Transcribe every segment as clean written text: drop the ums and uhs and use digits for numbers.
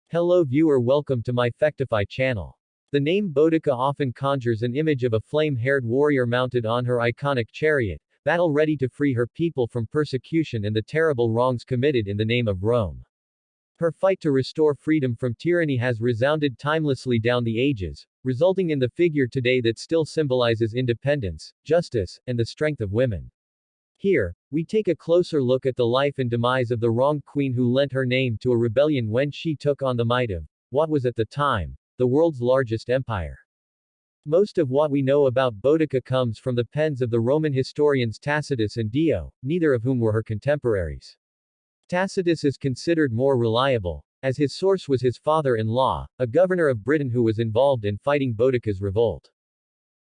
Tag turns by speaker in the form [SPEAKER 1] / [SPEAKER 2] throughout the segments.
[SPEAKER 1] Hello viewer, welcome to my Fectify channel. The name Boudica often conjures an image of a flame-haired warrior mounted on her iconic chariot, battle-ready to free her people from persecution and the terrible wrongs committed in the name of Rome. Her fight to restore freedom from tyranny has resounded timelessly down the ages, resulting in the figure today that still symbolizes independence, justice, and the strength of women. Here, we take a closer look at the life and demise of the wronged queen who lent her name to a rebellion when she took on the might of what was at the time the world's largest empire. Most of what we know about Boudica comes from the pens of the Roman historians Tacitus and Dio, neither of whom were her contemporaries. Tacitus is considered more reliable, as his source was his father-in-law, a governor of Britain who was involved in fighting Boudica's revolt.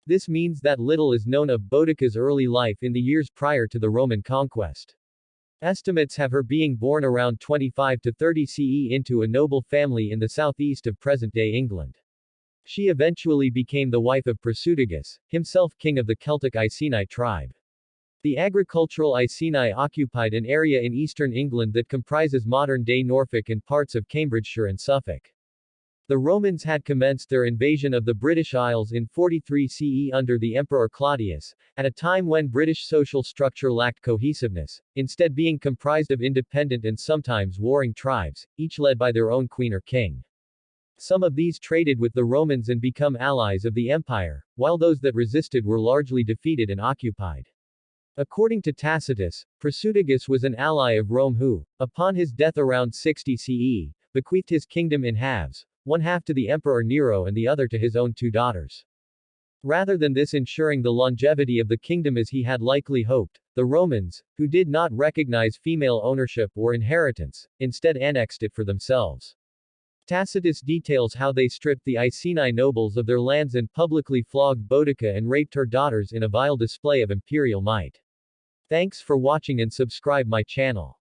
[SPEAKER 1] This means that little is known of Boudica's early life in the years prior to the Roman conquest. Estimates have her being born around 25 to 30 CE into a noble family in the southeast of present-day England. She eventually became the wife of Prasutagus, himself king of the Celtic Iceni tribe. The agricultural Iceni occupied an area in eastern England that comprises modern-day Norfolk and parts of Cambridgeshire and Suffolk. The Romans had commenced their invasion of the British Isles in 43 CE under the Emperor Claudius, at a time when British social structure lacked cohesiveness, instead being comprised of independent and sometimes warring tribes, each led by their own queen or king. Some of these traded with the Romans and become allies of the empire, while those that resisted were largely defeated and occupied. According to Tacitus, Prasutagus was an ally of Rome who, upon his death around 60 CE, bequeathed his kingdom in halves, one half to the Emperor Nero and the other to his own two daughters. Rather than this ensuring the longevity of the kingdom as he had likely hoped, the Romans, who did not recognize female ownership or inheritance, instead annexed it for themselves. Tacitus details how they stripped the Iceni nobles of their lands and publicly flogged Boudica and raped her daughters in a vile display of imperial might. Thanks for watching and subscribe my channel.